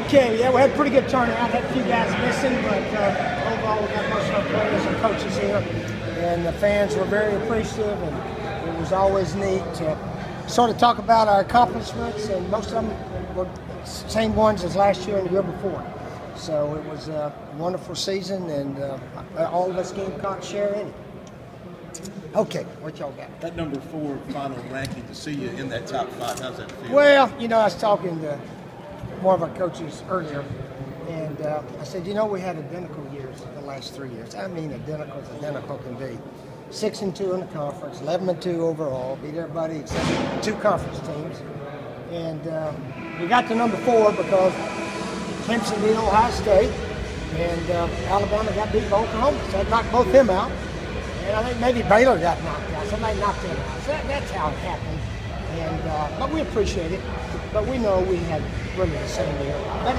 Okay, yeah, we had a pretty good turnout. Had a few guys missing, but overall we got most of our players and coaches here. And the fans were very appreciative, and it was always neat to sort of talk about our accomplishments, and most of them were the same ones as last year and the year before. So it was a wonderful season, and all of us Gamecocks share in it. Okay, what y'all got? That number 4 final ranking, to see you in that top 5, how's that feel? Well, you know, I was talking to one of our coaches earlier, and I said, you know, we had identical years the last 3 years. I mean, identical as identical can be. 6-2 in the conference, 11-2 overall, beat everybody except 2 conference teams. And we got to number 4 because Clemson beat Ohio State, and Alabama got beat by Oklahoma, so that knocked both them out. And I think maybe Baylor got knocked out. Somebody knocked them out. So that's how it happened. And but we appreciate it. But we know we had really the same year. But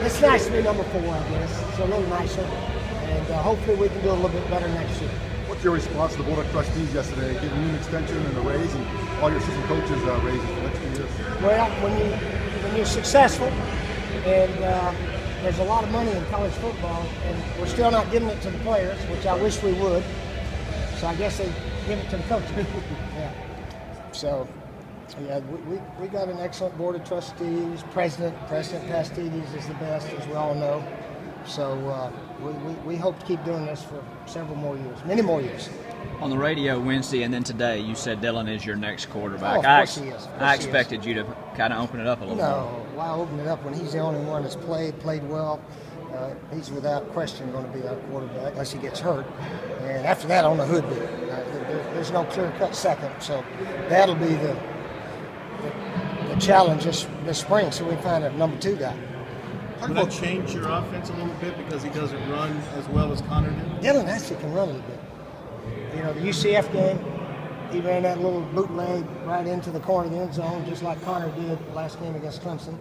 it's nice to be number 4, I guess. It's a little nicer. And hopefully we can do a little bit better next year. What's your response to the Board of Trustees yesterday, giving you an extension and a raise, and all your assistant coaches raises for the next few years? Well, when you're successful, and there's a lot of money in college football, and we're still not giving it to the players, which I wish we would. So I guess they give it to the coaches. Yeah. So, yeah, we got an excellent board of trustees. President Pastides is the best, as we all know. So we hope to keep doing this for several more years, many more years. On the radio Wednesday and then today, you said Dylan is your next quarterback. Oh, of course he is. I expected you to kind of open it up a little more. No, why open it up when he's the only one that's played well? He's without question going to be our quarterback unless he gets hurt. And after that, I don't know who'd be. There's no clear-cut second, so that'll be the challenge this spring. So we find a number 2 guy. Will that change your offense a little bit because he doesn't run as well as Connor did? Dylan actually can run a little bit. You know, the UCF game, he ran that little bootleg right into the corner of the end zone, just like Connor did the last game against Clemson.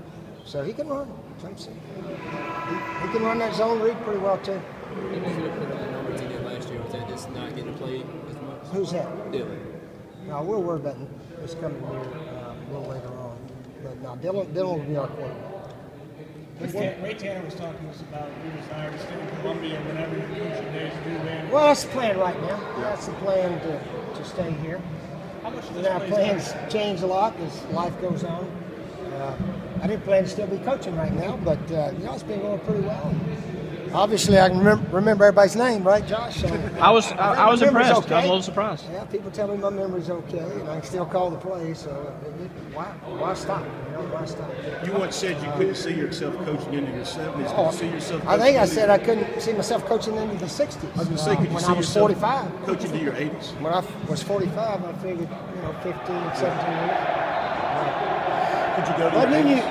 So he can run. Clemson. He can run that zone read pretty well too. Did you feel the numbers he did last year? Was that just not getting played as much? Who's that? Dylan. No, we'll worry about this coming year a little later on. But no, Dylan will be our quarterback. Ray Tanner was talking to us about your desire to stay in Columbia whenever your coaching days do end. Well, that's the plan right now. That's the plan to stay here. How much And our plans change a lot as life goes on. I didn't plan to still be coaching right now, but you know, it's been going pretty well. Obviously, I can remember everybody's name, right, Josh? So, I was impressed. Okay. I was a little surprised. Yeah, people tell me my memory's okay, and I can still call the play. So why stop? You know, why stop? You once said you couldn't see yourself coaching into your 70s. Could you see yourself I think I coaching said I couldn't see myself coaching into the 60s. I was going to say, could you when see I was yourself 45. coaching to your 80s? When I was 45, I figured, you know, 15, 17 years. Could you go to But your then 80s?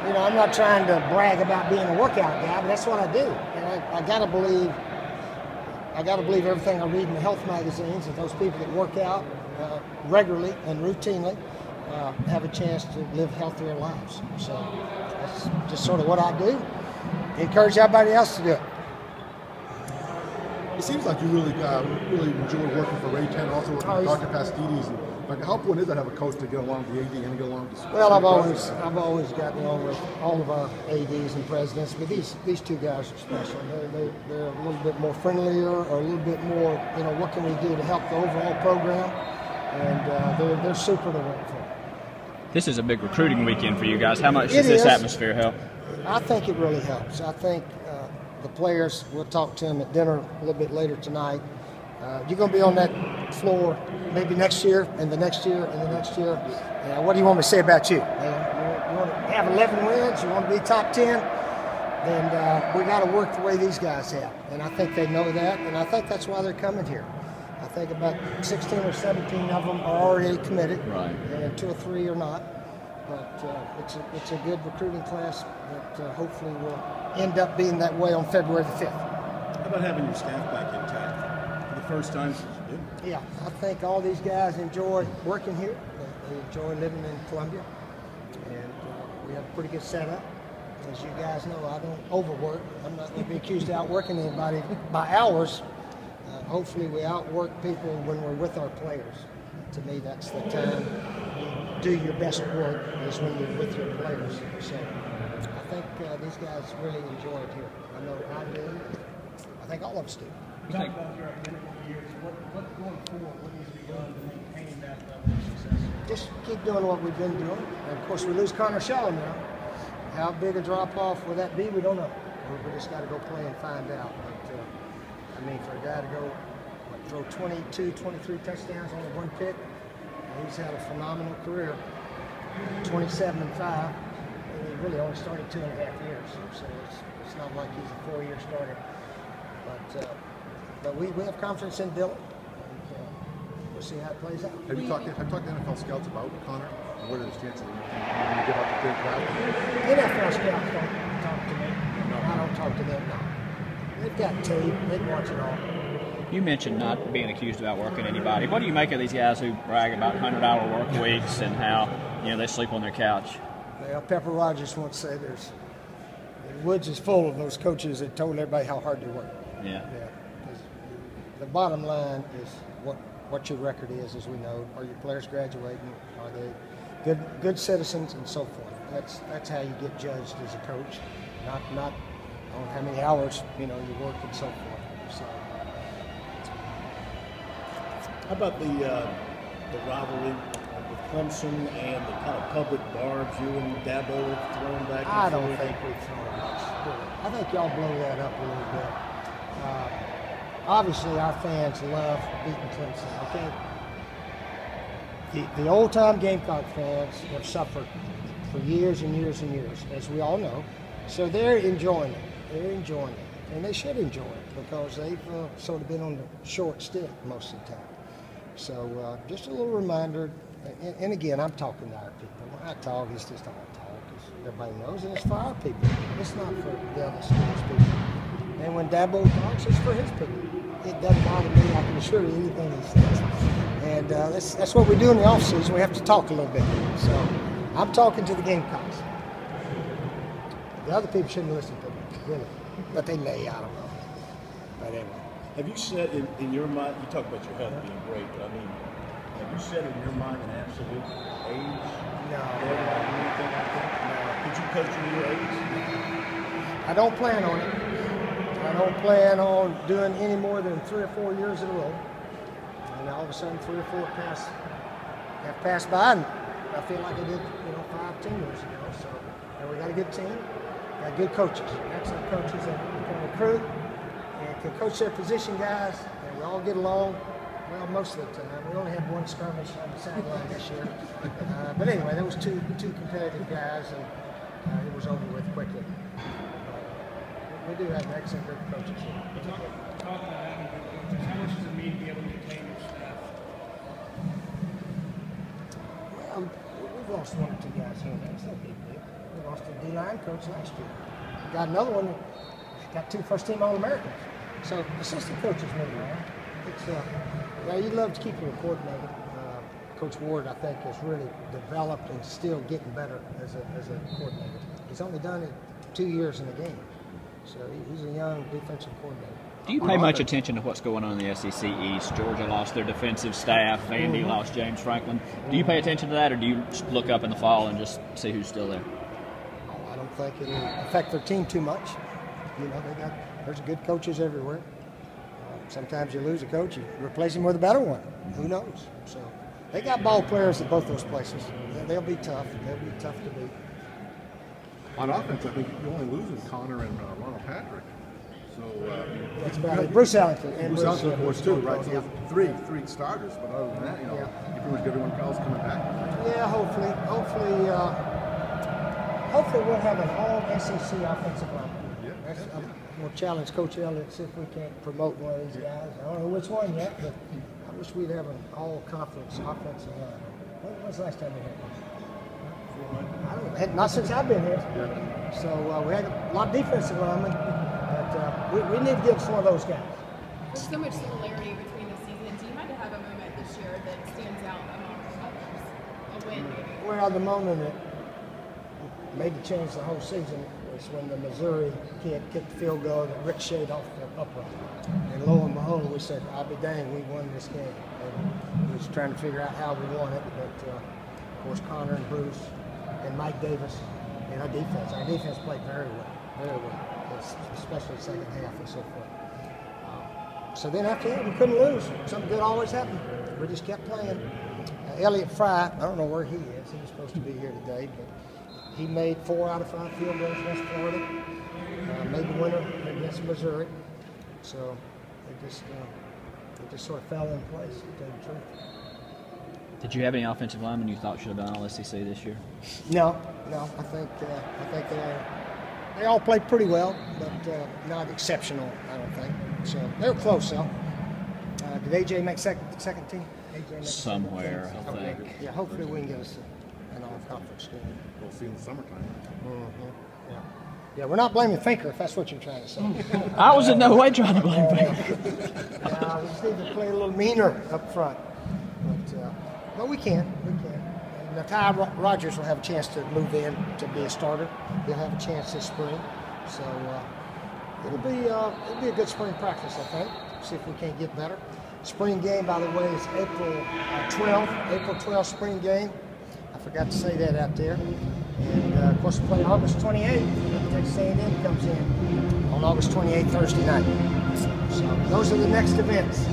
you know, I'm not trying to brag about being a workout guy, but that's what I do. And I gotta believe everything I read in the health magazines, that those people that work out regularly and routinely have a chance to live healthier lives. So that's just sort of what I do. Encourage everybody else to do it. It seems like you really enjoy working for Ray Tanner, also working with Dr. Pastides. Like, how important is that to have a coach to get along with the AD and get along with the Well, I've always gotten along with all of our ADs and presidents, but these 2 guys are special. They're a little bit more friendlier, or a little bit more, you know, what can we do to help the overall program? And they're super to work for. This is a big recruiting weekend for you guys. How much It does this is. atmosphere help? I think it really helps. I think the players, we'll talk to them at dinner a little bit later tonight. You're going to be on that floor maybe next year, and the next year, and the next year. What do you want me to say about you? You want to have 11 wins? You want to be top 10? Then we got to work the way these guys have. And I think they know that, and I think that's why they're coming here. I think about 16 or 17 of them are already committed, right, and 2 or 3 are not. But it's a good recruiting class that hopefully will end up being that way on February the 5th. How about having your staff back intact for the first time since you did? Yeah, I think all these guys enjoy working here. They enjoy living in Columbia, and we have a pretty good setup. As you guys know, I don't overwork. I'm not going to be accused of outworking anybody by hours. Hopefully we outwork people when we're with our players. To me, that's the time you do your best work, is when you're with your players. So these guys really enjoy it here. I know I do. I think all of us do. Talk about your identical years. What going forward? What needs to be done to maintain that level of success? Just keep doing what we've been doing. And of course, we lose Connor Shell now. How big a drop off will that be? We don't know. We just got to go play and find out. But I mean, for a guy to go throw 22, 23 touchdowns on one pick, he's had a phenomenal career. 27 and 5. And he really only started 2.5 years, so it's not like he's a 4-year starter. But we have confidence in Dylan. And, we'll see how it plays out. Have you talked to NFL scouts about Connor? And what are his chances of you get out the big draft? NFL scouts don't talk to me. I don't talk to them. No. They've got tape. They can watch it all. You mentioned not being accused of outworking anybody. What do you make of these guys who brag about 100-hour work weeks and how they sleep on their couch? Well, Pepper Rogers once said the woods is full of those coaches that told everybody how hard they work. Yeah. The bottom line is what your record is, as we know. Are your players graduating? Are they good citizens and so forth? That's how you get judged as a coach, not on how many hours you work and so forth. So. How about the rivalry with Clemson and the kind of public barbs you and Dabo throwing back and I don't forth? think we've thrown much. I think y'all blow that up a little bit. Obviously, our fans love beating Clemson. Okay, the old-time Gamecock fans have suffered for years and years and years, as we all know. So they're enjoying it. They're enjoying it, and they should enjoy it because they've sort of been on the short stick most of the time. So just a little reminder, and again, I'm talking to our people. When I talk, it's just all talk. Everybody knows, and it's for our people. It's not for the other schools' people. And when Dabo talks, it's for his people. It doesn't bother me. I can assure you anything he says. And that's what we do in the offseason. We have to talk a little bit. So I'm talking to the Gamecocks. The other people shouldn't listen to me, really. But they may, I don't know. But anyway. Have you set in your mind, you talk about your health being great, but I mean, have you set in your mind an absolute age? No. Deadline or anything like that? Did you coach in your age? I don't plan on it. I don't plan on doing any more than 3 or 4 years in a row. And all of a sudden, 3 or 4 have passed by, and I feel like I did, 5, 10 years ago. So, and we got a good team, got good coaches, excellent coaches that can recruit and can coach their position guys, and we all get along. Well, most of the time. We only had one skirmish on the sideline this year. But anyway, there was two competitive guys, and it was over with quickly. We do have an excellent group of coaches here. Talk about having good coaches. How much does it mean to be able to retain your staff? Well, we've lost 1 or 2 guys here and there. It's no big deal. We lost a D-line coach last year. Got another one. Got 2 first-team All-Americans. So assistant coaches move around. You'd love to keep your coordinator. Coach Ward, I think, has really developed and still getting better as a coordinator. He's only done it 2 years in the game. So he's a young defensive coordinator. Do you pay much attention to what's going on in the SEC East? Georgia lost their defensive staff. Vandy lost James Franklin. Do you pay attention to that, or do you just look up in the fall and just see who's still there? Oh, I don't think it'll affect their team too much. There's good coaches everywhere. Sometimes you lose a coach, you replace him with a better one. Who knows? So they got ball players at both those places. They'll be tough. They'll be tough to beat. On offense, I think you're only losing Connor and Ronald Patrick. So That's about it. Bruce Ellington. And Bruce Ellington, of course, too, right? So Yeah. three starters, but other than that, you pretty much got everyone else coming back. Yeah, hopefully we'll have an all-SEC offensive line. We'll challenge Coach Elliott, see if we can't promote one of these guys. I don't know which one yet, but I wish we'd have an all-conference offensive line. When was the last time we had one? I don't know. Not since I've been here. Yeah. So we had a lot of defensive linemen, but we need to get some of those guys. There's so much similarity between the seasons. You had to have a moment this year that stands out among others. A win, maybe. Well, the moment that made the change the whole season was when the Missouri kid kicked the field goal that ricocheted off the upright. And lo and behold, we said, I'll be dang, we won this game. And we was trying to figure out how we won it, but of course Connor and Bruce and Mike Davis And our defense played very well, especially the second half and so forth. So then after that, we couldn't lose. Something good always happened. We just kept playing. Elliott Fry, I don't know where he is. He was supposed to be here today, but he made 4 out of 5 field goals against Florida. Made the winner against Missouri. So it just sort of fell in place, to tell you the truth. Did you have any offensive linemen you thought should have done all SEC this year? No. I think they all played pretty well, but not exceptional, I don't think. So they were close, though. Did AJ make second team? AJ made Somewhere, I think. Okay. Yeah, hopefully we can get us an all-conference game. We'll see in the summertime. Yeah. Yeah, we're not blaming Finker, if that's what you're trying to say. I was in no way trying to blame Baker. Yeah, we just need to play a little meaner up front. But we can. Now, Ty Rogers will have a chance to move in to be a starter. He'll have a chance this spring. So it'll be a good spring practice, I think. See if we can't get better. Spring game, by the way, is April 12th. April 12th spring game. I forgot to say that out there. And of course, we play August 28th. Texas A&M comes in on August 28th, Thursday night. So those are the next events.